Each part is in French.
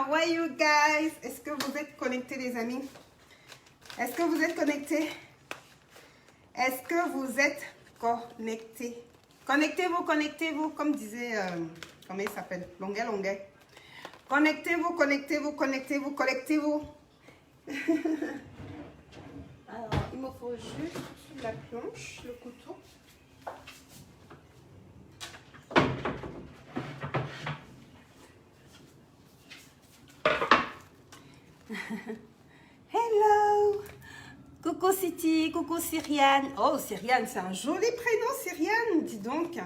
how are you guys? Est-ce que vous êtes connectés les amis? Est-ce que vous êtes connectés? Est-ce que vous êtes connectés? Connectez-vous, connectez-vous, comme disait, comment il s'appelle? Longuet, longuet. Connectez-vous, connectez-vous, connectez-vous, connectez-vous. Alors, il me faut juste sur la planche, le couteau. Hello! Coucou City, coucou Cyriane. Oh, Cyriane, c'est un joli prénom, Cyriane, dis donc.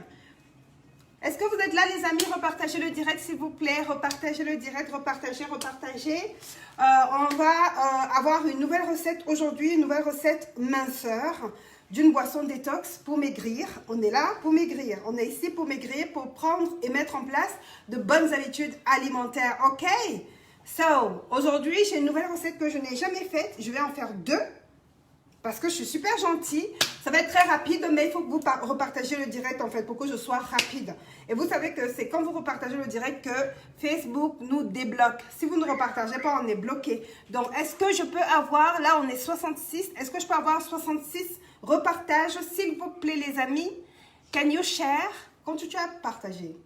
Est-ce que vous êtes là, les amis? Repartagez le direct, s'il vous plaît. Repartagez le direct, repartagez, repartagez. On va avoir une nouvelle recette aujourd'hui, une nouvelle recette minceur d'une boisson détox pour maigrir. On est là pour maigrir. On est ici pour maigrir, pour prendre et mettre en place de bonnes habitudes alimentaires. OK? So, aujourd'hui, j'ai une nouvelle recette que je n'ai jamais faite. Je vais en faire deux. Parce que je suis super gentille. Ça va être très rapide, mais il faut que vous repartagez le direct en fait pour que je sois rapide. Et vous savez que c'est quand vous repartagez le direct que Facebook nous débloque. Si vous ne repartagez pas, on est bloqué. Donc, est-ce que je peux avoir, là on est 66, est-ce que je peux avoir 66 repartages, s'il vous plaît les amis? Can you share? Quand tu as partagé,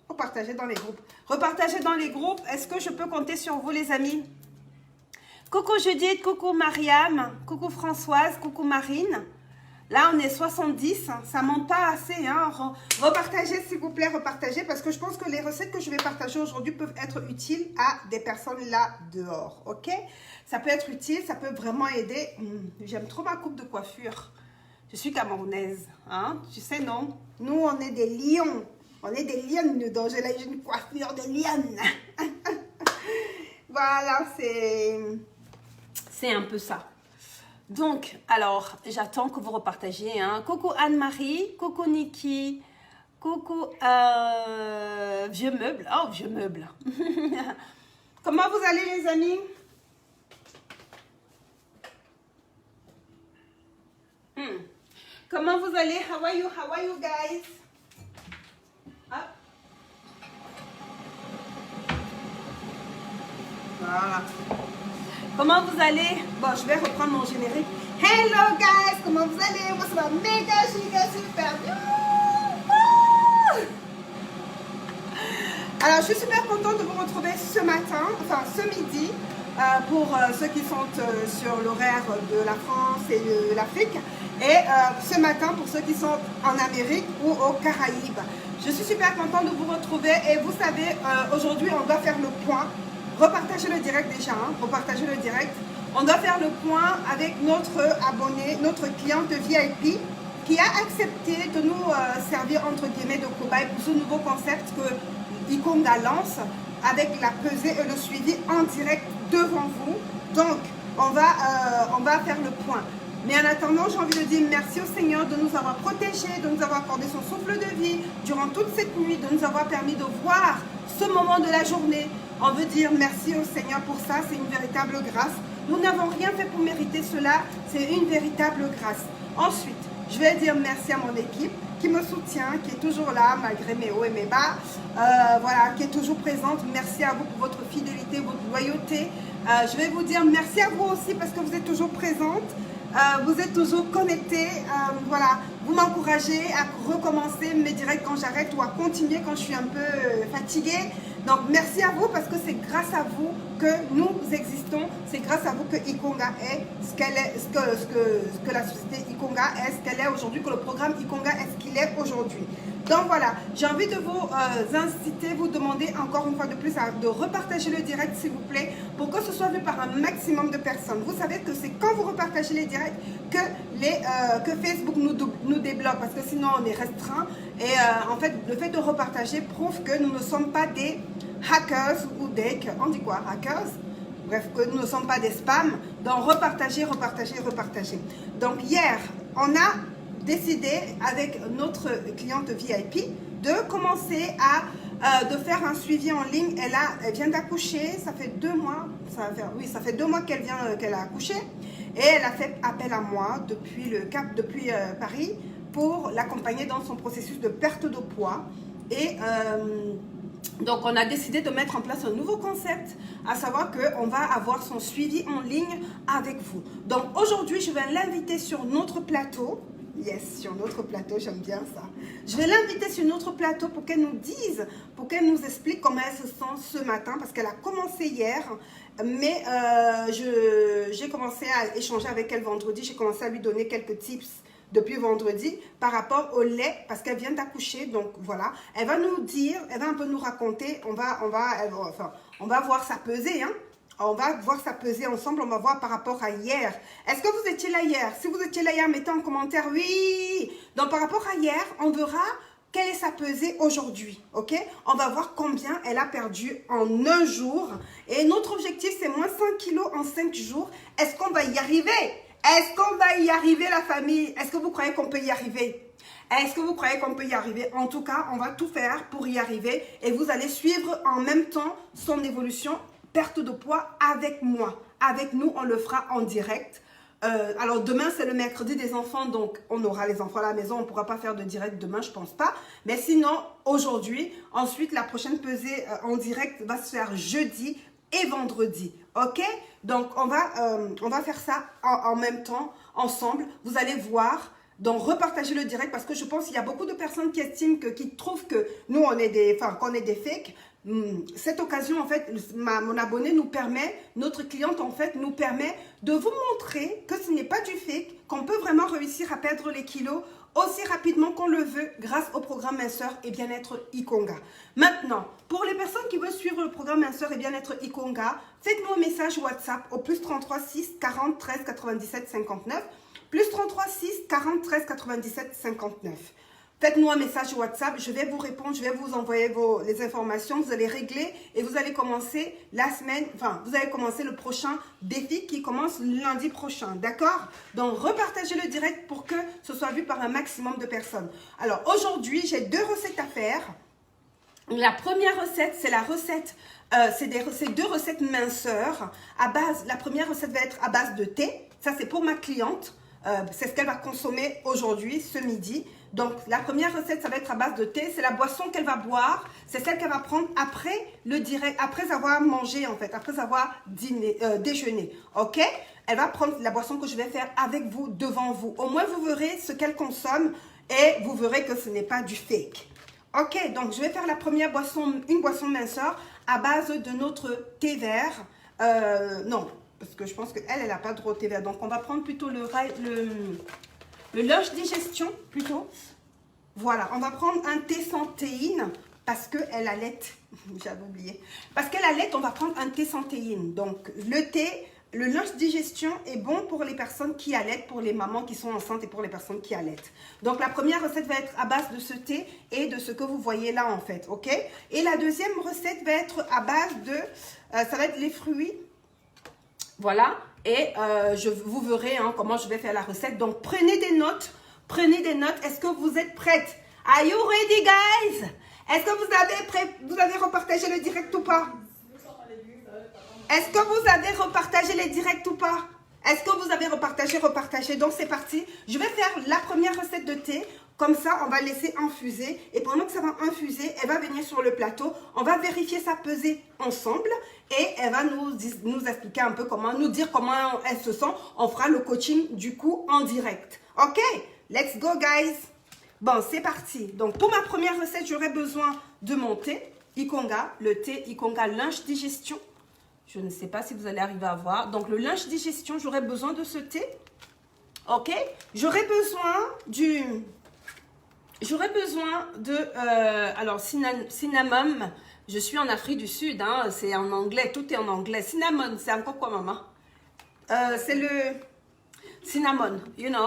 repartagez dans les groupes. Repartagez dans les groupes. Est-ce que je peux compter sur vous les amis? Coucou Judith, coucou Mariam, coucou Françoise, coucou Marine. Là, on est 70, ça ne monte pas assez. Hein. Repartagez, s'il vous plaît, repartagez, parce que je pense que les recettes que je vais partager aujourd'hui peuvent être utiles à des personnes là dehors, ok? Ça peut être utile, ça peut vraiment aider. J'aime trop ma coupe de coiffure. Je suis camerounaise, hein? Tu sais, non? Nous, on est des lions. On est des lionnes, donc j'ai une coiffure de lionne. Voilà, c'est un peu ça. Donc, alors, j'attends que vous repartagiez. Hein. Coucou Anne-Marie, coucou Niki, coucou Vieux Meuble. Oh, Vieux Meuble. Comment vous allez les amis? Comment vous allez? How are you guys? Ah. Voilà. Comment vous allez? Bon, je vais reprendre mon générique. Hello guys, comment vous allez? Moi, ça va méga, giga, super bien. Alors, je suis super contente de vous retrouver ce matin, enfin ce midi, pour ceux qui sont sur l'horaire de la France et de l'Afrique. Et ce matin, pour ceux qui sont en Amérique ou aux Caraïbes. Je suis super contente de vous retrouver. Et vous savez, aujourd'hui, on doit faire le point. Repartagez le direct déjà, hein, repartagez le direct. On doit faire le point avec notre abonné, notre cliente VIP qui a accepté de nous servir entre guillemets de cobaye pour ce nouveau concept que Ikonga lance avec la pesée et le suivi en direct devant vous. Donc, on va faire le point. Mais en attendant, j'ai envie de dire merci au Seigneur de nous avoir protégés, de nous avoir accordé son souffle de vie durant toute cette nuit, de nous avoir permis de voir ce moment de la journée. On veut dire merci au Seigneur pour ça, c'est une véritable grâce. Nous n'avons rien fait pour mériter cela, c'est une véritable grâce. Ensuite, je vais dire merci à mon équipe qui me soutient, qui est toujours là malgré mes hauts et mes bas, voilà, qui est toujours présente. Merci à vous pour votre fidélité, votre loyauté. Je vais vous dire merci à vous aussi parce que vous êtes toujours présente. Vous êtes toujours connectés, voilà, vous m'encouragez à recommencer mes directs quand j'arrête ou à continuer quand je suis un peu fatiguée. Donc merci à vous parce que c'est grâce à vous que nous existons, c'est grâce à vous que Ikonga est ce qu'elle est, ce que la société Ikonga est ce qu'elle est aujourd'hui, que le programme Ikonga est ce qu'il est aujourd'hui. Donc voilà, j'ai envie de vous inciter, vous demander encore une fois de plus de repartager le direct s'il vous plaît pour que ce soit vu par un maximum de personnes. Vous savez que c'est quand vous repartagez les directs que Facebook nous débloque parce que sinon on est restreint et en fait le fait de repartager prouve que nous ne sommes pas des hackers ou des, on dit quoi, hackers? Bref, que nous ne sommes pas des spams. Donc repartager, repartager, repartager. Donc hier, on a décidé avec notre cliente VIP de commencer de faire un suivi en ligne. Elle vient d'accoucher, ça fait 2 mois, ça fait 2 mois qu'elle a accouché et elle a fait appel à moi depuis Paris pour l'accompagner dans son processus de perte de poids et Donc, on a décidé de mettre en place un nouveau concept, à savoir qu'on va avoir son suivi en ligne avec vous. Donc, aujourd'hui, je vais l'inviter sur notre plateau. Yes, sur notre plateau, j'aime bien ça. Je vais l'inviter sur notre plateau pour qu'elle nous dise, pour qu'elle nous explique comment elle se sent ce matin, parce qu'elle a commencé hier, mais j'ai commencé à échanger avec elle vendredi, j'ai commencé à lui donner quelques tips depuis vendredi par rapport au lait, parce qu'elle vient d'accoucher, donc voilà. Elle va nous dire, elle va un peu nous raconter, on va voir sa pesée, hein. On va voir sa pesée ensemble, on va voir par rapport à hier. Est-ce que vous étiez là hier? Si vous étiez là hier, mettez en commentaire oui. Donc par rapport à hier, on verra quelle est sa pesée aujourd'hui, ok? On va voir combien elle a perdu en un jour. Et notre objectif, c'est moins 5 kilos en 5 jours. Est-ce qu'on va y arriver? Est-ce qu'on va y arriver, la famille? Est-ce que vous croyez qu'on peut y arriver? Est-ce que vous croyez qu'on peut y arriver? En tout cas, on va tout faire pour y arriver. Et vous allez suivre en même temps son évolution, perte de poids avec moi. Avec nous, on le fera en direct. Alors demain, c'est le mercredi des enfants, donc on aura les enfants à la maison. On ne pourra pas faire de direct demain, je pense pas. Mais sinon, aujourd'hui, ensuite, la prochaine pesée en direct va se faire jeudi et vendredi. Ok? Donc, on va faire ça en même temps, ensemble. Vous allez voir. Donc, repartagez le direct parce que je pense qu'il y a beaucoup de personnes qui estiment, qui trouvent que nous, qu'on est des fakes. Cette occasion, en fait, mon abonné nous permet, notre cliente, en fait, nous permet de vous montrer que ce n'est pas du fake, qu'on peut vraiment réussir à perdre les kilos aussi rapidement qu'on le veut grâce au programme Minceur et Bien-être Ikonga. Maintenant, pour les personnes qui veulent suivre le programme Minceur et Bien-être Ikonga, faites-nous un message WhatsApp au +33 6 40 13 97 59, +33 6 40 13 97 59. Faites-nous un message WhatsApp, je vais vous répondre, je vais vous envoyer les informations, vous allez régler et vous allez commencer vous allez commencer le prochain défi qui commence lundi prochain, d'accord? Donc, repartagez le direct pour que ce soit vu par un maximum de personnes. Alors, aujourd'hui, j'ai 2 recettes à faire. La première recette, c'est la recette, c'est 2 recettes minceurs. La première recette va être à base de thé, ça c'est pour ma cliente. C'est ce qu'elle va consommer aujourd'hui, ce midi. Donc, la première recette, ça va être à base de thé. C'est la boisson qu'elle va boire. C'est celle qu'elle va prendre après après avoir mangé, en fait, après avoir déjeuné. OK? Elle va prendre la boisson que je vais faire avec vous, devant vous. Au moins, vous verrez ce qu'elle consomme et vous verrez que ce n'est pas du fake. OK? Donc, je vais faire la première boisson, une boisson minceur à base de notre thé vert. Non. Parce que je pense qu'elle, elle n'a pas de thé vert. Donc, on va prendre plutôt le lunch digestion, plutôt. Voilà, on va prendre un thé sans théine parce qu'elle allait. J'avais oublié. Parce qu'elle allait, on va prendre un thé sans théine. Donc, le lunch digestion est bon pour les personnes qui allaitent, pour les mamans qui sont enceintes et pour les personnes qui allaitent. Donc, la première recette va être à base de ce thé et de ce que vous voyez là, en fait. OK? Et la deuxième recette va être à base de... ça va être les fruits. Voilà, et vous verrez comment je vais faire la recette. Donc, prenez des notes. Prenez des notes. Est-ce que vous êtes prêtes? Are you ready, guys? Est-ce que vous avez repartagé le direct ou pas? Est-ce que vous avez repartagé les directs ou pas? Est-ce que vous avez repartagé? Donc, c'est parti. Je vais faire la première recette de thé. Comme ça, on va laisser infuser. Et pendant que ça va infuser, elle va venir sur le plateau. On va vérifier sa pesée ensemble. Et elle va nous expliquer un peu nous dire comment elle se sent. On fera le coaching du coup en direct. OK? Let's go, guys. Bon, c'est parti. Donc, pour ma première recette, j'aurai besoin de mon thé Ikonga. Le thé Ikonga lunch digestion. Je ne sais pas si vous allez arriver à voir. Donc, le lunch digestion, j'aurai besoin de ce thé. OK? J'aurai besoin alors, cinnamon. Je suis en Afrique du Sud, hein, c'est en anglais, tout est en anglais. Cinnamon, c'est encore quoi, maman? C'est le cinnamon,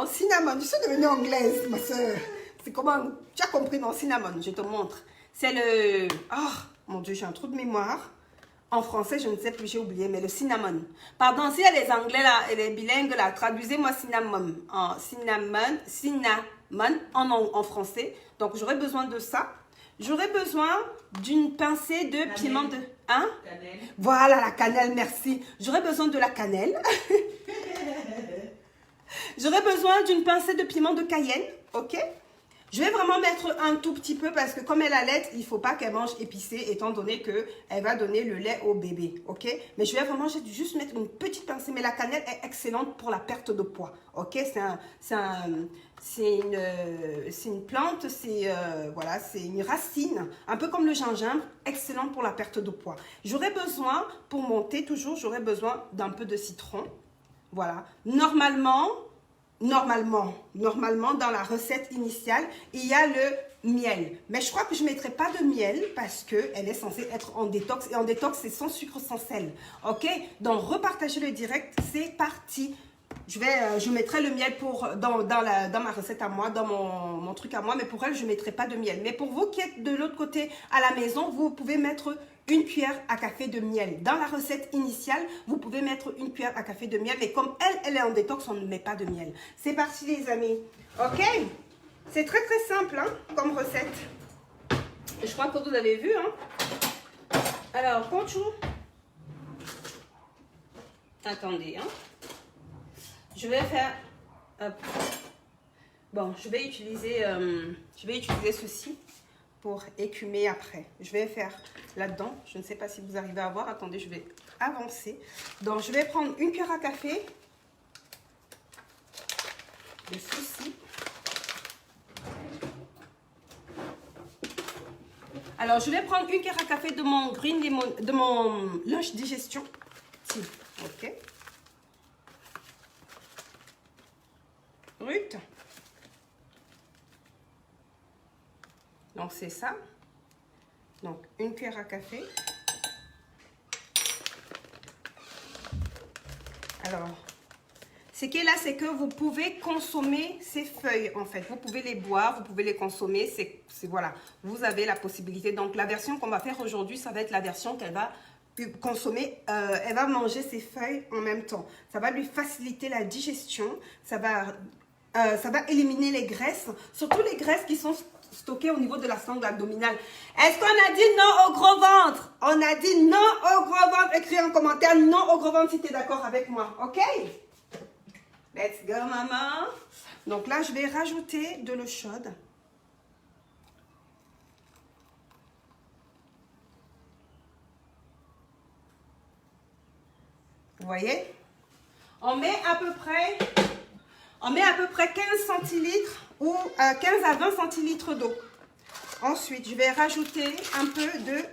cinnamon. Je suis devenue anglaise, ma soeur. C'est comment? Tu as compris, non? Cinnamon, je te montre. C'est le... Oh, mon Dieu, j'ai un trou de mémoire. En français, je ne sais plus, j'ai oublié, mais le cinnamon. Pardon, s'il y a les anglais là, et les bilingues là, traduisez-moi cinnamon. Cinnamon en français. Donc, j'aurai besoin de ça. J'aurai besoin d'une pincée de piment de... Hein? Cannelle. Voilà, la cannelle, merci. J'aurai besoin de la cannelle. J'aurai besoin d'une pincée de piment de Cayenne, ok? Je vais vraiment mettre un tout petit peu parce que comme elle allait, il ne faut pas qu'elle mange épicé étant donné qu'elle va donner le lait au bébé, ok? Mais je vais vraiment juste mettre une petite pincée. Mais la cannelle est excellente pour la perte de poids, ok? C'est une plante, voilà, c'est une racine, un peu comme le gingembre, excellente pour la perte de poids. J'aurais besoin, pour monter toujours, j'aurais besoin d'un peu de citron, voilà. Normalement, dans la recette initiale, il y a le miel. Mais je crois que je ne mettrai pas de miel parce qu'elle est censée être en détox. Et en détox, c'est sans sucre, sans sel. Ok? Donc, repartager le direct, c'est parti. Je mettrai le miel dans ma recette à moi, dans mon truc à moi. Mais pour elle, je ne mettrai pas de miel. Mais pour vous qui êtes de l'autre côté à la maison, vous pouvez mettre une cuillère à café de miel. Dans la recette initiale, vous pouvez mettre une cuillère à café de miel. Mais comme elle est en détox, on ne met pas de miel. C'est parti les amis. Ok? C'est très très simple hein, comme recette. Je crois que vous avez vu. Hein? Alors, conchou. Attendez. Hein? Je vais faire... Hop. Bon, je vais utiliser ceci pour écumer après. Je vais faire là-dedans. Je ne sais pas si vous arrivez à voir. Attendez, je vais avancer. Donc, je vais prendre une cuillère à café de ceci. Alors, je vais prendre une cuillère à café de mon green lemon, de mon lunch digestion. Ok. Brut. Donc, c'est ça. Donc, une cuillère à café. Alors, ce qui est là, c'est que vous pouvez consommer ces feuilles, en fait. Vous pouvez les boire, vous pouvez les consommer. Voilà, vous avez la possibilité. Donc, la version qu'on va faire aujourd'hui, ça va être la version qu'elle va consommer. Elle va manger ces feuilles en même temps. Ça va lui faciliter la digestion. Ça va éliminer les graisses, surtout les graisses qui sont stockées au niveau de la sangle abdominale. Est-ce qu'on a dit non au gros ventre? On a dit non au gros ventre. Écris en commentaire non au gros ventre si tu es d'accord avec moi. Ok? Let's go, maman. Donc là, je vais rajouter de l'eau chaude. Vous voyez? On met à peu près 15 centilitres ou 15 à 20 centilitres d'eau. Ensuite, je vais rajouter un peu de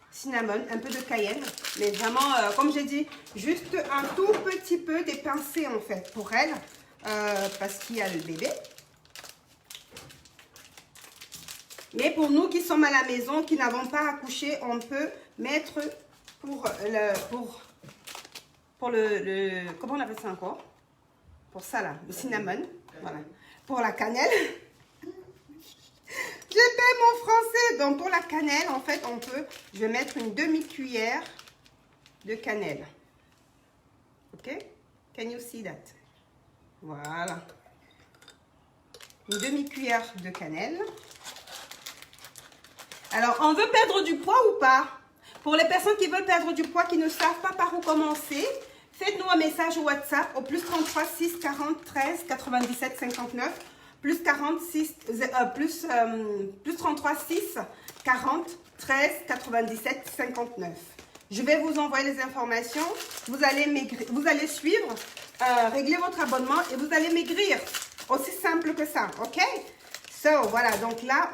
cinnamon, un peu de cayenne. Mais vraiment, comme j'ai dit, juste un tout petit peu des pincées en fait pour elle. Parce qu'il y a le bébé. Mais pour nous qui sommes à la maison, qui n'avons pas accouché, on peut mettre pour le comment on appelle ça encore? Pour ça là, le cinnamon, voilà. Pour la cannelle, j'ai fait mon français. Donc pour la cannelle, en fait, je vais mettre une demi-cuillère de cannelle. Ok? Can you see that? Voilà. Une demi-cuillère de cannelle. Alors, on veut perdre du poids ou pas? Pour les personnes qui veulent perdre du poids, qui ne savent pas par où commencer, faites-nous un message au WhatsApp au plus 33 6 40 13 97 59 plus 33 6 40 13 97 59. Je vais vous envoyer les informations. Vous allez suivre, régler votre abonnement et vous allez maigrir. Aussi simple que ça, ok? So, voilà, donc là,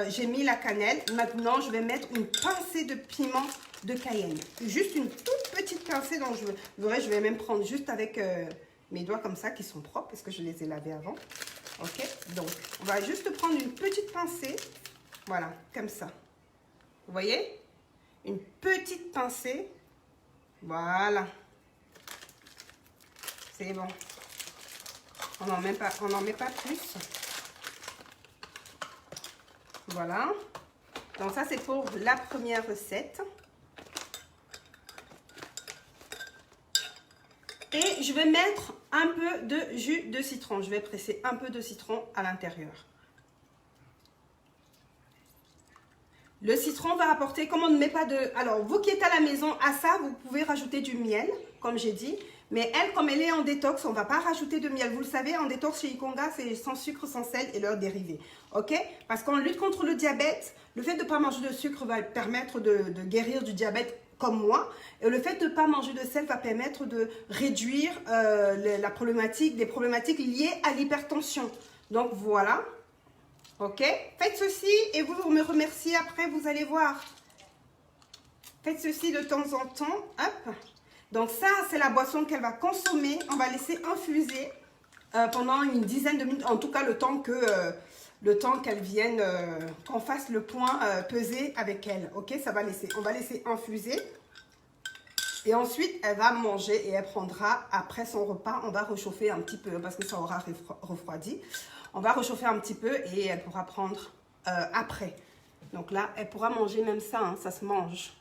j'ai mis la cannelle. Maintenant, je vais mettre une pincée de piment de Cayenne. Juste une toute petite pincée. Donc, je vais même prendre juste avec mes doigts comme ça, qui sont propres, parce que je les ai lavés avant. Ok? Donc, on va juste prendre une petite pincée. Voilà, comme ça. Vous voyez? Une petite pincée. Voilà. C'est bon. On n'en met pas plus. Voilà. Donc ça, c'est pour la première recette. Et je vais mettre un peu de jus de citron. Je vais presser un peu de citron à l'intérieur. Le citron va apporter, comme on ne met pas de... Alors, vous qui êtes à la maison, à ça, vous pouvez rajouter du miel, comme j'ai dit. Mais elle, comme elle est en détox, on ne va pas rajouter de miel. Vous le savez, en détox chez Ikonga, c'est sans sucre, sans sel et leurs dérivés. Ok? Parce qu'on lutte contre le diabète. Le fait de ne pas manger de sucre va permettre de guérir du diabète comme moi. Et le fait de ne pas manger de sel va permettre de réduire les problématiques liées à l'hypertension. Donc voilà. Ok? Faites ceci et vous me remerciez après, vous allez voir. Faites ceci de temps en temps. Hop. Donc ça, c'est la boisson qu'elle va consommer. On va laisser infuser pendant une dizaine de minutes. En tout cas, le temps qu'elle vienne, qu'on fasse le point pesé avec elle. Ok, on va laisser infuser. Et ensuite, elle va manger et elle prendra, après son repas, on va réchauffer un petit peu parce que ça aura refroidi. On va réchauffer un petit peu et elle pourra prendre après. Donc là, elle pourra manger même ça, hein, ça se mange.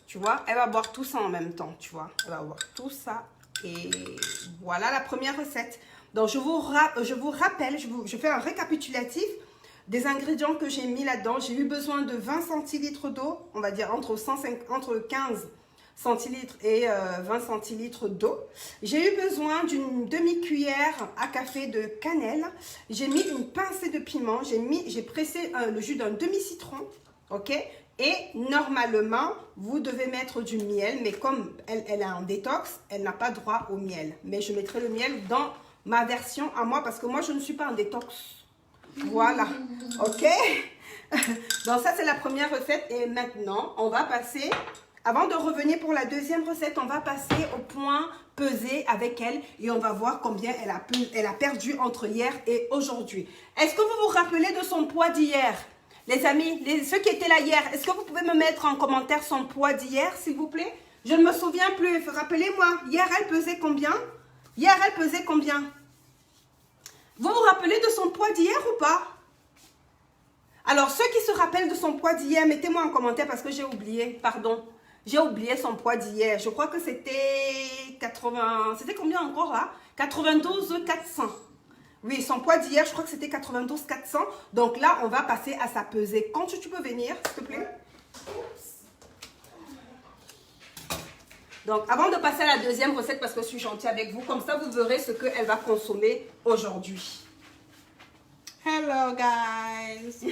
Tu vois, elle va boire tout ça en même temps, tu vois. Elle va boire tout ça. Et voilà la première recette. Donc, je vous rappelle, je fais un récapitulatif des ingrédients que j'ai mis là-dedans. J'ai eu besoin de 20 centilitres d'eau, on va dire entre 15 centilitres et 20 centilitres d'eau. J'ai eu besoin d'une demi-cuillère à café de cannelle. J'ai mis une pincée de piment. J'ai pressé le jus d'un demi-citron, ok? Et normalement, vous devez mettre du miel, mais comme elle est en détox, elle n'a pas droit au miel. Mais je mettrai le miel dans ma version à moi, parce que moi, je ne suis pas en détox. Voilà, ok? Donc ça, c'est la première recette. Et maintenant, on va passer, avant de revenir pour la deuxième recette, on va passer au point pesé avec elle. Et on va voir combien elle a perdu entre hier et aujourd'hui. Est-ce que vous vous rappelez de son poids d'hier? Les amis, ceux qui étaient là hier, est-ce que vous pouvez me mettre en commentaire son poids d'hier, s'il vous plaît? Je ne me souviens plus. Rappelez-moi, hier, elle pesait combien? Hier, elle pesait combien? Vous vous rappelez de son poids d'hier ou pas? Alors, ceux qui se rappellent de son poids d'hier, mettez-moi en commentaire parce que j'ai oublié. Pardon. J'ai oublié son poids d'hier. Je crois que c'était 80... C'était combien encore là? 92 400. Oui, son poids d'hier, je crois que c'était 92 400. Donc là, on va passer à sa pesée. Quand tu peux venir, s'il te plaît? Donc, avant de passer à la deuxième recette, parce que je suis gentille avec vous, comme ça, vous verrez ce qu'elle va consommer aujourd'hui. Hello, guys.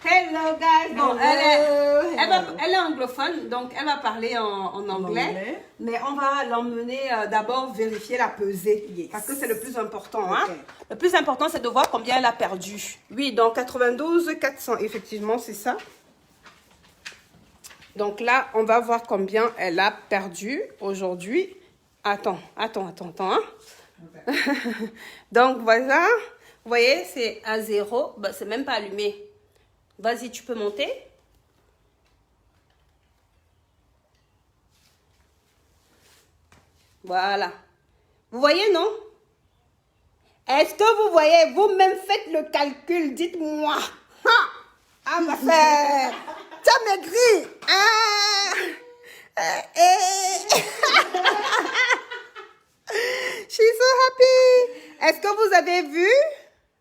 Hello, guys. Bon, elle est anglophone, donc elle va parler en anglais. Mais on va l'emmener d'abord vérifier la pesée. Yes. Parce que c'est le plus important. Hein? Okay. Le plus important, c'est de voir combien elle a perdu. Oui, donc 92 400. Effectivement, c'est ça. Donc là, on va voir combien elle a perdu aujourd'hui. Attends. Hein? Okay. Donc voilà. Vous voyez, c'est à 0. Bah, c'est même pas allumé. Vas-y, tu peux monter. Voilà. Vous voyez, non? Est-ce que vous voyez? Vous-même faites le calcul. Dites-moi. Ah, ma frère. Tu as maigri. Je suis so happy. Est-ce que vous avez vu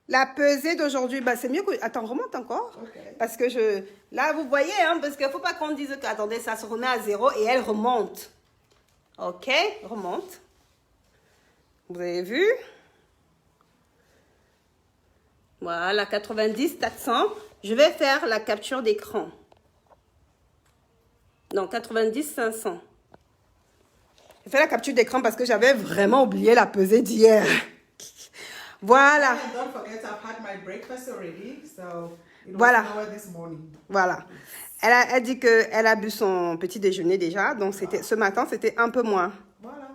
la pesée d'aujourd'hui? Bah, c'est mieux que... Attends, remonte encore. Okay. Parce que là, vous voyez, hein, parce qu'il ne faut pas qu'on dise que, attendez, ça se remet à 0 et elle remonte. Ok, remonte. Vous avez vu? Voilà, 90 400. Je vais faire la capture d'écran. Donc, 90 500. J'ai fait la capture d'écran parce que j'avais vraiment oublié la pesée d'hier. Voilà. Voilà. Voilà. Elle dit qu'elle a bu son petit déjeuner déjà. Donc, ce matin, c'était un peu moins. Voilà.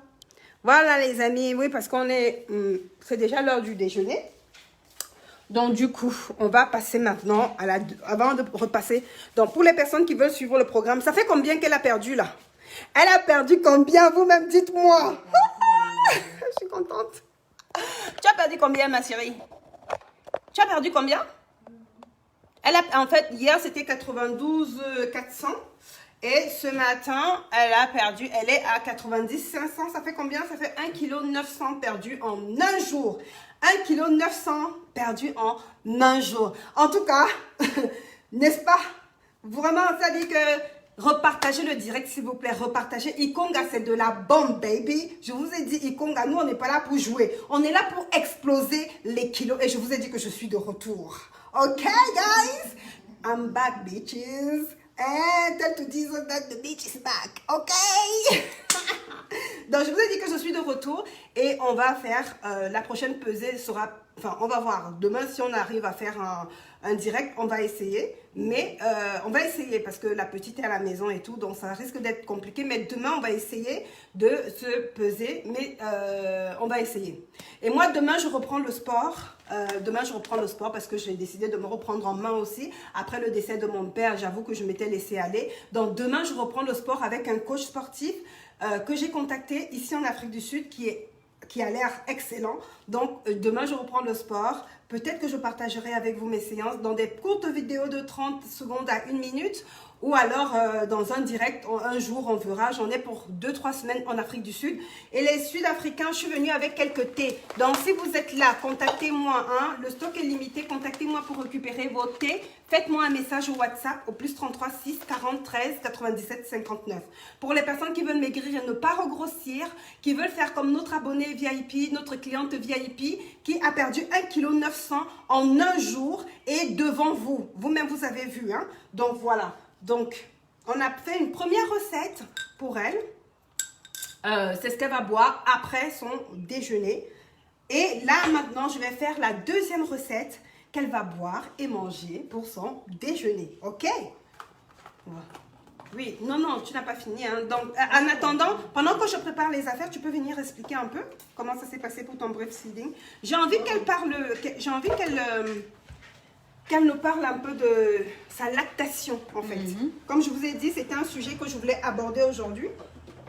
Voilà, les amis. Oui, parce qu'on est... c'est déjà l'heure du déjeuner. Donc, du coup, on va passer maintenant avant de repasser. Donc, pour les personnes qui veulent suivre le programme, ça fait combien qu'elle a perdu, là? Elle a perdu combien? Vous-même, dites-moi. Je suis contente. Tu as perdu combien, ma chérie? Tu as perdu combien? En fait, hier, c'était 92 400. Et ce matin, elle est à 90 500. Ça fait combien? Ça fait 1,9 kg perdu en un jour. 1,9 kg perdu en un jour. En tout cas, n'est-ce pas? Vraiment, ça dit que Repartagez le direct, s'il vous plaît. Repartagez. Ikonga, c'est de la bombe, baby. Je vous ai dit, Ikonga, nous, on n'est pas là pour jouer. On est là pour exploser les kilos. Et je vous ai dit que je suis de retour. OK, guys? I'm back, bitches. And tell to Jesus that the bitch is back. OK? Donc, je vous ai dit que je suis de retour. Et on va faire, la prochaine pesée sera... Enfin, on va voir. Demain, si on arrive à faire un direct, on va essayer. Mais on va essayer parce que la petite est à la maison et tout. Donc, ça risque d'être compliqué. Mais demain, on va essayer de se peser. Mais on va essayer. Et moi, demain, je reprends le sport. Demain, je reprends le sport parce que j'ai décidé de me reprendre en main aussi. Après le décès de mon père, j'avoue que je m'étais laissée aller. Donc, demain, je reprends le sport avec un coach sportif que j'ai contacté ici en Afrique du Sud qui a l'air excellent. Donc, demain, je reprends le sport. Peut-être que je partagerai avec vous mes séances dans des courtes vidéos de 30 secondes à 1 minute ou alors dans un direct, un jour, on verra. J'en ai pour 2-3 semaines en Afrique du Sud. Et les Sud-Africains, je suis venue avec quelques thés. Donc, si vous êtes là, contactez-moi. Hein. Le stock est limité. Contactez-moi pour récupérer vos thés. Faites-moi un message au WhatsApp au plus 33 6 40 13 97 59. Pour les personnes qui veulent maigrir et ne pas regrossir, qui veulent faire comme notre abonné VIP, notre cliente VIP, qui a perdu 1,9 kg en un jour et devant vous. Vous-même, vous avez vu. Hein? Donc, voilà. Donc, on a fait une première recette pour elle. C'est ce qu'elle va boire après son déjeuner. Et là, maintenant, je vais faire la deuxième recette qu'elle va boire et manger pour son déjeuner. OK? Oui, non, tu n'as pas fini. Hein. Donc, en attendant, pendant que je prépare les affaires, tu peux venir expliquer un peu comment ça s'est passé pour ton breastfeeding. J'ai envie qu'elle parle, qu'elle nous parle un peu de sa lactation, en fait. Comme je vous ai dit, c'était un sujet que je voulais aborder aujourd'hui,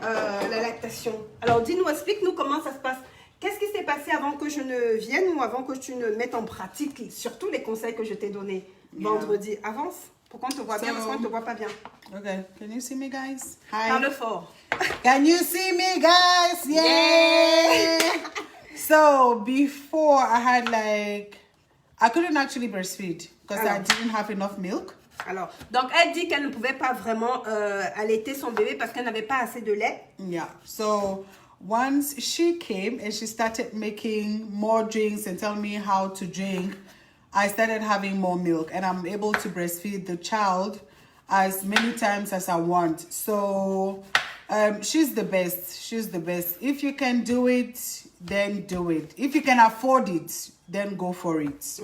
la lactation. Alors, dis-nous, explique-nous comment ça se passe. Qu'est-ce qui s'est passé avant que je ne vienne ou avant que tu ne mettes en pratique surtout les conseils que je t'ai donnés vendredi? Avance, pour qu'on te voit bien, parce qu'on ne te voit pas bien. Okay, can you see me, guys? Hi. Parle fort. Can you see me, guys? Yeah! So, before I had I couldn't actually breastfeed because I didn't have enough milk. Alors, donc elle dit qu'elle ne pouvait pas vraiment allaiter son bébé parce qu'elle n'avait pas assez de lait. Yeah. So, once she came and she started making more drinks and telling me how to drink, I started having more milk and I'm able to breastfeed the child as many times as I want. So, she's the best. She's the best. If you can do it, then do it. If you can afford it, then go for it.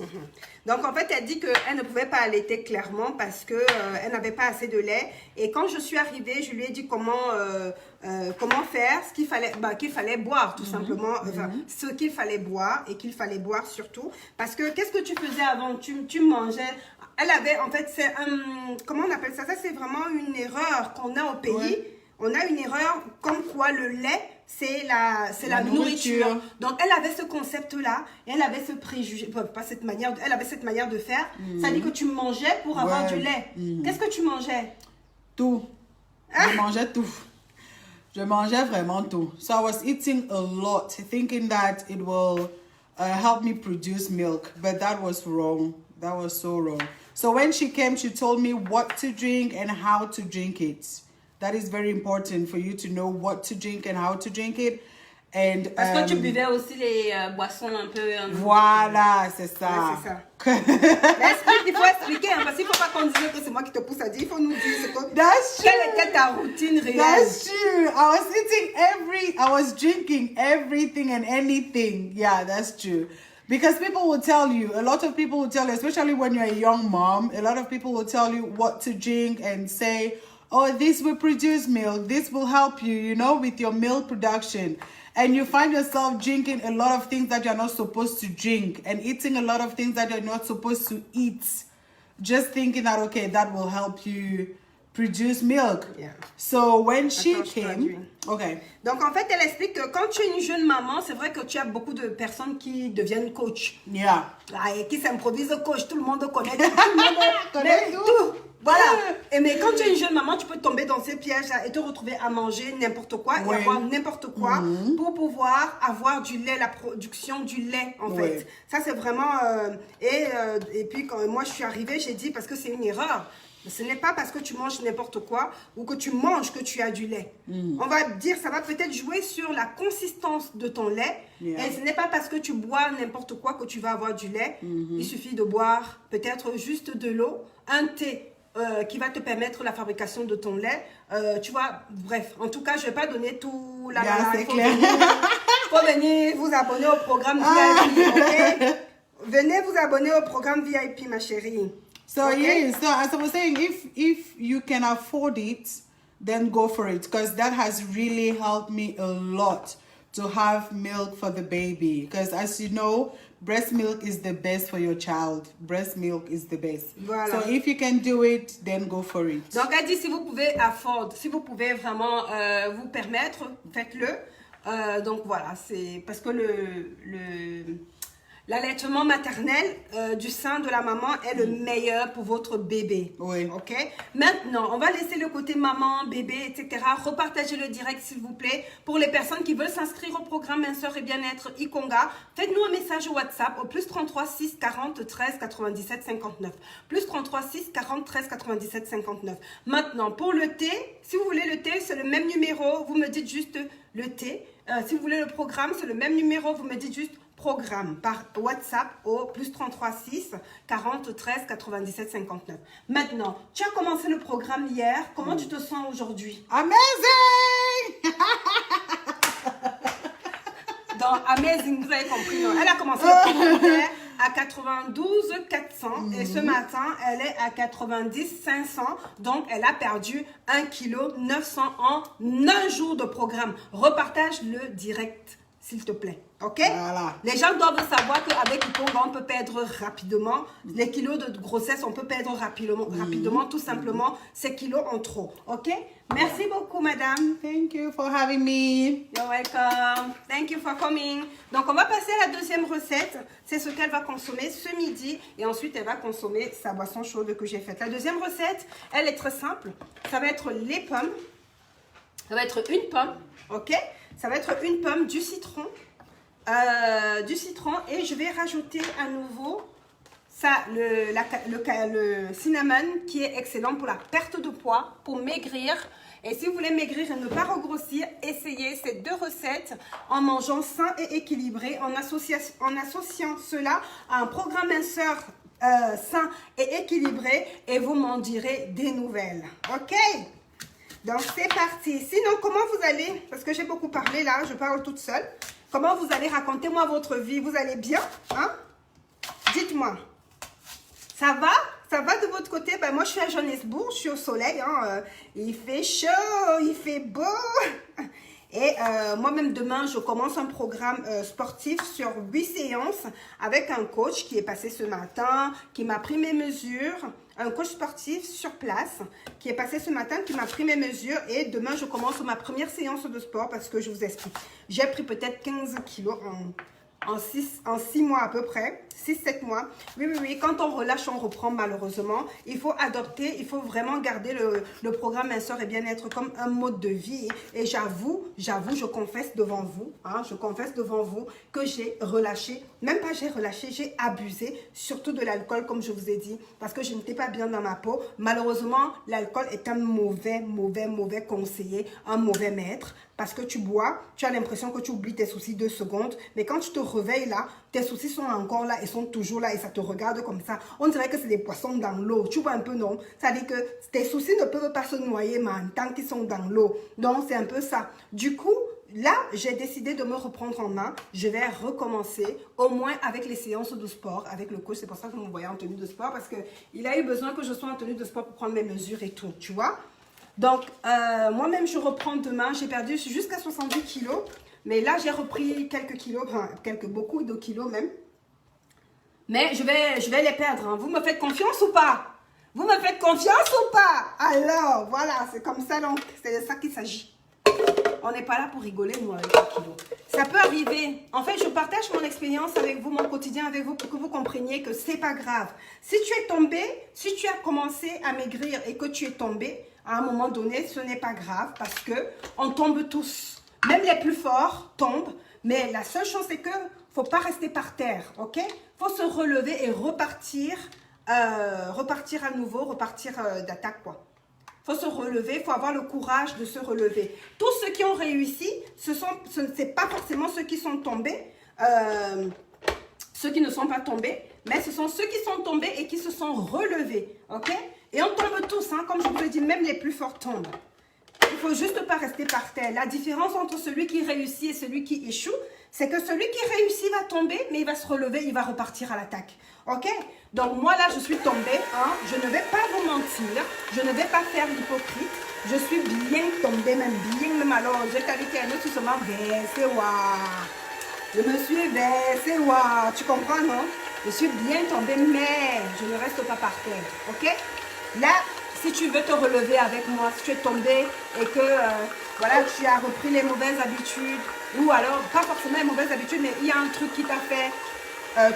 Donc, en fait, elle dit qu'elle ne pouvait pas allaiter clairement parce qu'elle n'avait pas assez de lait. Et quand je suis arrivée, je lui ai dit comment faire, ce qu'il fallait boire, tout simplement. Enfin, ce qu'il fallait boire et qu'il fallait boire surtout. Parce que, qu'est-ce que tu faisais avant? Tu mangeais... Elle avait, en fait, c'est un... Comment on appelle ça? Ça, c'est vraiment une erreur qu'on a au pays. Ouais. On a une erreur comme quoi le lait, c'est la nourriture. Donc, elle avait ce concept-là, et elle avait ce préjugé, pas cette manière, elle avait cette manière de faire. Ça dit que tu mangeais pour avoir du lait. Qu'est-ce que tu mangeais? Tout. Je mangeais tout. Je mangeais vraiment tout. So, I was eating a lot, thinking that it will help me produce milk. But that was wrong. That was so wrong. So, when she came, she told me what to drink and how to drink it. That is very important for you to know what to drink and how to drink it. And, parce que tu buvais aussi les boissons un peu... Voilà, c'est ça. Ouais, c'est ça. Il faut expliquer, hein, parce qu'il ne faut pas qu'on dise que c'est moi qui te pousse à dire. Il faut nous dire quelle était ta routine réelle. That's true. I was drinking everything and anything. Yeah, that's true. Because people will tell you, a lot of people will tell you, especially when you're a young mom, a lot of people will tell you what to drink and say, oh, this will produce milk. This will help you, you know, with your milk production. And you find yourself drinking a lot of things that you're not supposed to drink and eating a lot of things that you're not supposed to eat. Just thinking that, okay, that will help you produce milk. Yeah. So when she came... Okay. Donc, en fait, elle explique que quand tu es une jeune maman, c'est vrai que tu as beaucoup de personnes qui deviennent coach. Yeah. Et qui s'improvisent coach. Tout le monde connaît tout. Tout le monde connaît tout. Voilà. Et mais quand tu es une jeune maman, tu peux tomber dans ces pièges-là et te retrouver à manger n'importe quoi et avoir n'importe quoi pour pouvoir avoir du lait, la production du lait en fait. Ça c'est vraiment... et puis quand moi je suis arrivée, j'ai dit parce que c'est une erreur. Ce n'est pas parce que tu manges n'importe quoi ou que tu manges que tu as du lait. On va dire, ça va peut-être jouer sur la consistance de ton lait. Et ce n'est pas parce que tu bois n'importe quoi que tu vas avoir du lait. Il suffit de boire peut-être juste de l'eau, un thé qui va te permettre la fabrication de ton lait. Tu vois, bref, en tout cas, je ne vais pas donner tout la c'est clair. Il faut venir vous abonner au programme VIP, ok? Venez vous abonner au programme VIP, ma chérie. So yes, so as I was saying, if you can afford it, then go for it, because that has really helped me a lot to have milk for the baby. Because as you know, breast milk is the best for your child. Breast milk is the best. Voilà. So if you can do it, then go for it. Donc elle dit si vous pouvez afford, si vous pouvez vraiment vous permettre, faites-le. Donc voilà, c'est parce que l'allaitement maternel du sein de la maman est le meilleur pour votre bébé. Oui. Ok. Maintenant, on va laisser le côté maman, bébé, etc. Repartagez le direct, s'il vous plaît. Pour les personnes qui veulent s'inscrire au programme Minceur et Bien-être Ikonga, faites-nous un message au WhatsApp au plus 33 6 40 13 97 59. Plus 33 6 40 13 97 59. Maintenant, pour le thé, si vous voulez le thé, c'est le même numéro. Vous me dites juste le thé. Si vous voulez le programme, c'est le même numéro. Vous me dites juste programme par WhatsApp au plus 33 6 40 13 97 59. Maintenant, tu as commencé le programme hier. Comment tu te sens aujourd'hui? Amazing! Dans Amazing, vous avez compris, non? Elle a commencé le programme hier à 92 400 et ce matin, elle est à 90 500. Donc, elle a perdu 1 kg 900 en un jour de programme. Repartage le direct, s'il te plaît. Ok? Voilà. Les gens doivent savoir qu'avec Ikonga, on peut perdre rapidement. Les kilos de grossesse, on peut perdre rapidement, tout simplement, ces kilos en trop. Ok? Merci beaucoup, madame. Thank you for having me. You're welcome. Thank you for coming. Donc, on va passer à la deuxième recette. C'est ce qu'elle va consommer ce midi. Et ensuite, elle va consommer sa boisson chaude que j'ai faite. La deuxième recette, elle est très simple. Ça va être les pommes. Ça va être une pomme. Ok? Ça va être une pomme, du citron. Et je vais rajouter à nouveau ça, le cinnamon qui est excellent pour la perte de poids, pour maigrir. Et si vous voulez maigrir et ne pas regrossir, essayez ces deux recettes en mangeant sain et équilibré, en associant cela à un programme minceur sain et équilibré, et vous m'en direz des nouvelles. Ok? Donc c'est parti. Sinon, comment vous allez? Parce que j'ai beaucoup parlé là, je parle toute seule. Comment vous allez? Racontez-moi votre vie. Vous allez bien? Hein? Dites-moi. Ça va? Ça va de votre côté? Ben, moi, je suis à Johannesburg. Je suis au soleil. Hein. Il fait chaud. Il fait beau. Et moi-même, demain, je commence un programme sportif sur 8 séances avec un coach qui est passé ce matin, qui m'a pris mes mesures. Un coach sportif sur place qui est passé ce matin, qui m'a pris mes mesures. Et demain, je commence ma première séance de sport parce que je vous explique. J'ai pris peut-être 15 kilos en 6 mois à peu près. 6-7 mois. Oui. Quand on relâche, on reprend malheureusement. Il faut adopter, il faut vraiment garder le programme Minceur et Bien-être comme un mode de vie. Et j'avoue, je confesse devant vous, hein, que j'ai relâché. Même pas j'ai relâché, j'ai abusé, surtout de l'alcool comme je vous ai dit, parce que je n'étais pas bien dans ma peau. Malheureusement, l'alcool est un mauvais conseiller, un mauvais maître. Parce que tu bois, tu as l'impression que tu oublies tes soucis 2 secondes. Mais quand tu te réveilles là, tes soucis sont encore là et sont toujours là et ça te regarde comme ça. On dirait que c'est des poissons dans l'eau. Tu vois un peu, non? Ça veut dire que tes soucis ne peuvent pas se noyer, man, tant qu'ils sont dans l'eau. Donc, c'est un peu ça. Du coup, là, j'ai décidé de me reprendre en main. Je vais recommencer, au moins avec les séances de sport, avec le coach. C'est pour ça que vous me voyez en tenue de sport, parce qu'il a eu besoin que je sois en tenue de sport pour prendre mes mesures et tout, tu vois? Donc, moi-même, je reprends demain. J'ai perdu jusqu'à 70 kilos. Mais là, j'ai repris quelques kilos, enfin, beaucoup de kilos même. Mais je vais les perdre. Hein. Vous me faites confiance ou pas? Vous me faites confiance ou pas? Alors, voilà, c'est comme ça, donc, c'est de ça qu'il s'agit. On n'est pas là pour rigoler, nous, avec les kilos. Ça peut arriver. En fait, je partage mon expérience avec vous, mon quotidien avec vous, pour que vous compreniez que c'est pas grave. Si tu es tombé, si tu as commencé à maigrir et que tu es tombé, à un moment donné, ce n'est pas grave parce que on tombe tous. Même les plus forts tombent. Mais la seule chose, c'est que faut pas rester par terre, ok? Faut se relever et repartir, repartir à nouveau, repartir d'attaque, quoi. Faut se relever, il faut avoir le courage de se relever. Tous ceux qui ont réussi, ce n'est pas forcément ceux qui sont tombés, ceux qui ne sont pas tombés, mais ce sont ceux qui sont tombés et qui se sont relevés, ok? Et on tombe tous, hein, comme je vous l'ai dit, même les plus forts tombent. Il ne faut juste pas rester par terre. La différence entre celui qui réussit et celui qui échoue, c'est que celui qui réussit va tomber, mais il va se relever, il va repartir à l'attaque. Ok? Donc moi là, je suis tombée. Hein? Je ne vais pas vous mentir. Je ne vais pas faire l'hypocrite. Je suis bien tombée, même alors. J'ai qualifié un autre seulement versé, waouh. Je me suis versée, waouh. Tu comprends, non? Je suis bien tombée, mais je ne reste pas par terre. Ok? Là, si tu veux te relever avec moi, si tu es tombé et que voilà, tu as repris les mauvaises habitudes, ou alors, pas forcément les mauvaises habitudes, mais il y a un truc qui t'a fait,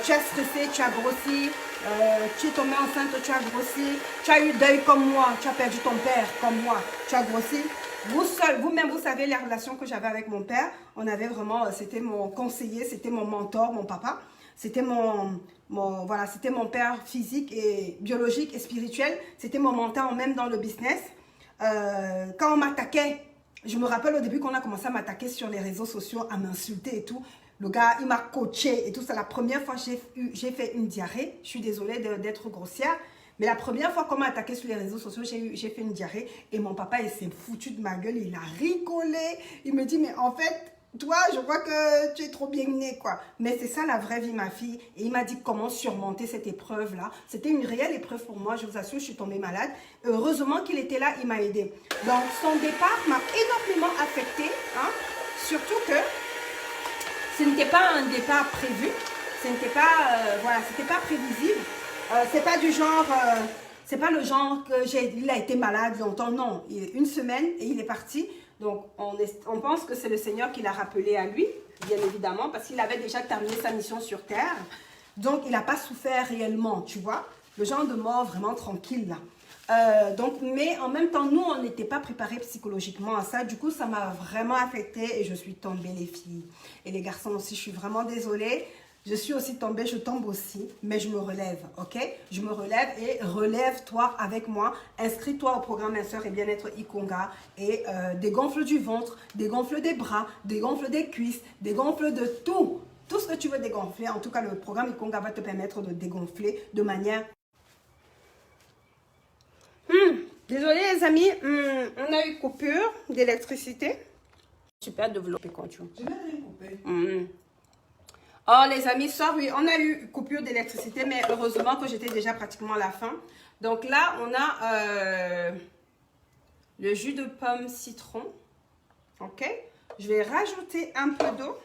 tu as stressé, tu as grossi, tu es tombé enceinte, tu as grossi, tu as eu deuil comme moi, tu as perdu ton père comme moi, tu as grossi. Vous seul, vous-même, vous savez la relation que j'avais avec mon père. On avait vraiment, c'était mon conseiller, c'était mon mentor, mon papa. C'était voilà, c'était mon père physique et biologique et spirituel. C'était mon mentor même dans le business. Quand on m'attaquait, je me rappelle au début qu'on a commencé à m'attaquer sur les réseaux sociaux, à m'insulter et tout. Le gars, il m'a coaché et tout ça. La première fois, j'ai fait une diarrhée. Je suis désolée d'être grossière. Mais la première fois qu'on m'a attaqué sur les réseaux sociaux, j'ai fait une diarrhée. Et mon papa, il s'est foutu de ma gueule. Il a rigolé. Il me dit, mais en fait, toi, je crois que tu es trop bien née, quoi. Mais c'est ça la vraie vie, ma fille. Et il m'a dit comment surmonter cette épreuve-là. C'était une réelle épreuve pour moi. Je vous assure, je suis tombée malade. Heureusement qu'il était là, il m'a aidé. Donc, son départ m'a énormément affectée. Hein? Surtout que ce n'était pas un départ prévu. Ce n'était pas, voilà, c'était pas prévisible. C'est pas du genre, c'est pas le genre que il a été malade longtemps. Non, une semaine et il est parti. Donc, on pense que c'est le Seigneur qui l'a rappelé à lui, bien évidemment, parce qu'il avait déjà terminé sa mission sur terre. Donc, il n'a pas souffert réellement, tu vois. Le genre de mort vraiment tranquille, là. Mais en même temps, nous, on n'était pas préparés psychologiquement à ça. Du coup, ça m'a vraiment affectée et je suis tombée, les filles. Et les garçons aussi, je suis vraiment désolée. Je suis aussi tombée, je tombe aussi, mais je me relève, ok? Je me relève et relève-toi avec moi. Inscris-toi au programme Minceur et Bien-être Ikonga et dégonfle du ventre, dégonfle des bras, dégonfle des cuisses, dégonfle de tout. Tout ce que tu veux dégonfler. En tout cas, le programme Ikonga va te permettre de dégonfler de manière... Désolée les amis, on a eu coupure d'électricité. Super développé quand tu veux. Je n'ai rien coupé. Oh les amis, oui, on a eu coupure d'électricité, mais heureusement que j'étais déjà pratiquement à la fin. Donc là, on a le jus de pomme citron. Ok, je vais rajouter un peu d'eau.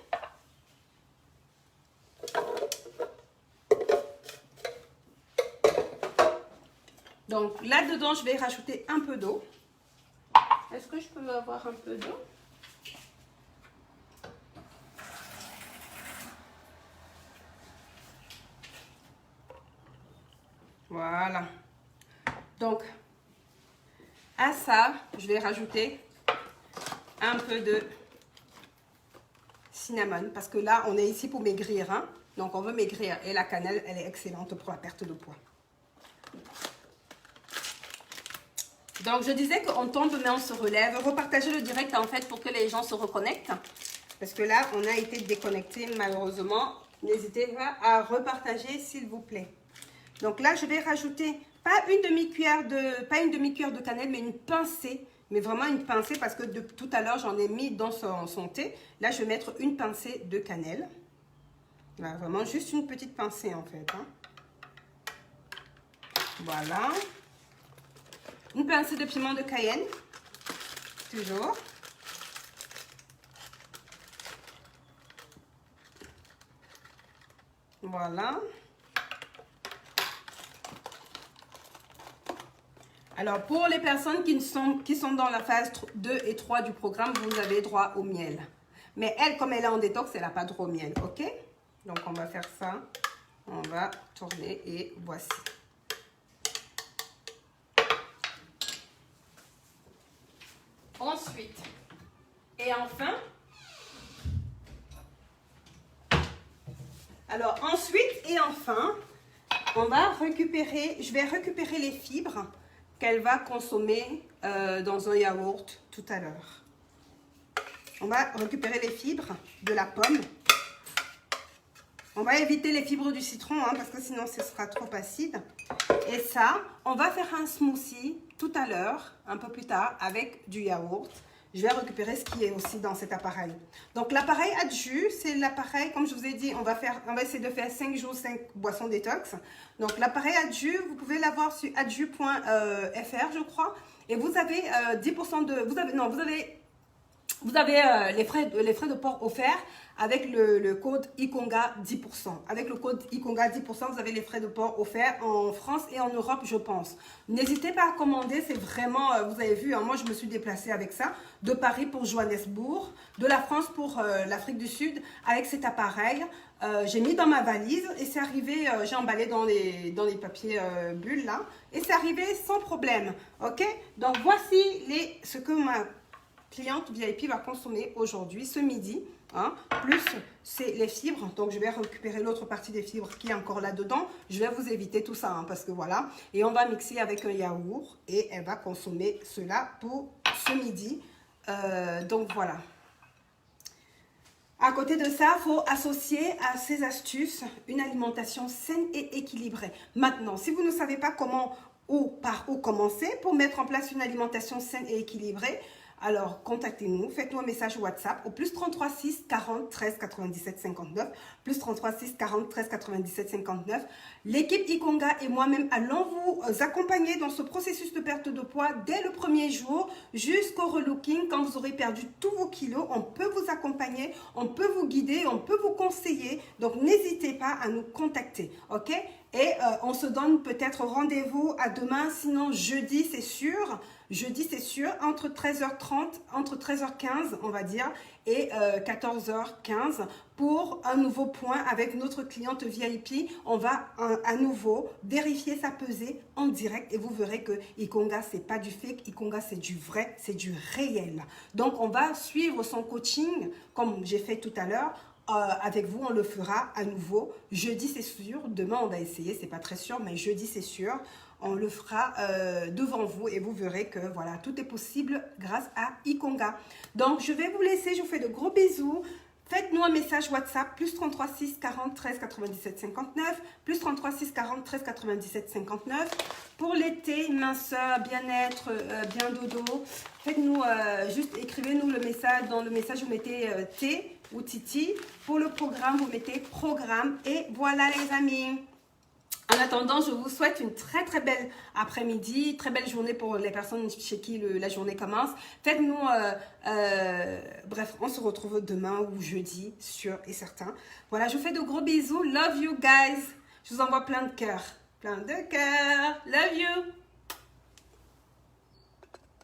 Donc là-dedans, je vais rajouter un peu d'eau. Est-ce que je peux avoir un peu d'eau? Voilà. Donc, à ça, je vais rajouter un peu de cinnamon. Parce que là, on est ici pour maigrir. Hein? Donc, on veut maigrir. Et la cannelle, elle est excellente pour la perte de poids. Donc, je disais qu'on tombe, mais on se relève. Repartagez le direct, en fait, pour que les gens se reconnectent. Parce que là, on a été déconnectés, malheureusement. N'hésitez pas à repartager, s'il vous plaît. Donc là, je vais rajouter pas une demi-cuillère de cannelle, mais une pincée. Mais vraiment une pincée parce que tout à l'heure, j'en ai mis dans son thé. Là, je vais mettre une pincée de cannelle. Là, vraiment juste une petite pincée en fait. Hein. Voilà. Une pincée de piment de Cayenne. Toujours. Voilà. Alors, pour les personnes qui sont dans la phase 2 et 3 du programme, vous avez droit au miel. Mais elle, comme elle est en détox, elle n'a pas droit au miel, ok? Donc, on va faire ça. On va tourner et voici. Ensuite, et enfin, on va récupérer, je vais récupérer les fibres qu'elle va consommer dans un yaourt tout à l'heure. On va récupérer les fibres de la pomme. On va éviter les fibres du citron hein, parce que sinon ce sera trop acide. Et ça, on va faire un smoothie tout à l'heure, un peu plus tard, avec du yaourt. Je vais récupérer ce qui est aussi dans cet appareil. Donc l'appareil Adju, c'est l'appareil, comme je vous ai dit, on va essayer de faire 5 jours, 5 boissons détox. Donc l'appareil Adju, vous pouvez l'avoir sur adju.fr, je crois. Et vous avez 10% de... Vous avez les frais de port offerts avec le code ICONGA 10%. Avec le code ICONGA 10%, vous avez les frais de port offerts en France et en Europe, je pense. N'hésitez pas à commander, c'est vraiment, vous avez vu, hein, moi je me suis déplacée avec ça, de Paris pour Johannesburg, de la France pour l'Afrique du Sud, avec cet appareil. J'ai mis dans ma valise et c'est arrivé, j'ai emballé dans les papiers bulles là, et c'est arrivé sans problème, ok? Donc voici ce que ma cliente VIP va consommer aujourd'hui, ce midi, hein, plus c'est les fibres. Donc, je vais récupérer l'autre partie des fibres qui est encore là-dedans. Je vais vous éviter tout ça, hein, parce que voilà. Et on va mixer avec un yaourt et elle va consommer cela pour ce midi. Donc, voilà. À côté de ça, il faut associer à ces astuces une alimentation saine et équilibrée. Maintenant, si vous ne savez pas comment ou par où commencer pour mettre en place une alimentation saine et équilibrée, alors, contactez-nous, faites-nous un message WhatsApp au plus 33 6 40 13 97 59, plus 33 6 40 13 97 59. L'équipe ICONGA et moi-même allons vous accompagner dans ce processus de perte de poids dès le premier jour jusqu'au relooking. Quand vous aurez perdu tous vos kilos, on peut vous accompagner, on peut vous guider, on peut vous conseiller. Donc, n'hésitez pas à nous contacter, ok? Et on se donne peut-être rendez-vous à demain, sinon jeudi, c'est sûr. Jeudi, c'est sûr, entre 13h30, entre 13h15, on va dire, et 14h15 pour un nouveau point avec notre cliente VIP. On va à nouveau vérifier sa pesée en direct et vous verrez que ICONGA, c'est pas du fake, ICONGA, c'est du vrai, c'est du réel. Donc, on va suivre son coaching comme j'ai fait tout à l'heure. Avec vous, on le fera à nouveau. Jeudi, c'est sûr. Demain, on va essayer. C'est pas très sûr, mais jeudi, c'est sûr. On le fera devant vous et vous verrez que voilà, tout est possible grâce à ICONGA. Donc, je vais vous laisser. Je vous fais de gros bisous. Faites-nous un message WhatsApp, plus 33 6 40 13 97 59, plus 33 6 40 13 97 59. Pour l'été, minceur, bien-être, bien dodo, faites-nous, juste écrivez-nous le message. Dans le message, vous mettez T ou Titi. Pour le programme, vous mettez programme. Et voilà les amis. En attendant, je vous souhaite une très très belle après-midi, très belle journée pour les personnes chez qui la journée commence. Faites-nous, bref, on se retrouve demain ou jeudi, sûr et certain. Voilà, je vous fais de gros bisous. Love you guys. Je vous envoie plein de cœurs. Plein de cœurs. Love you.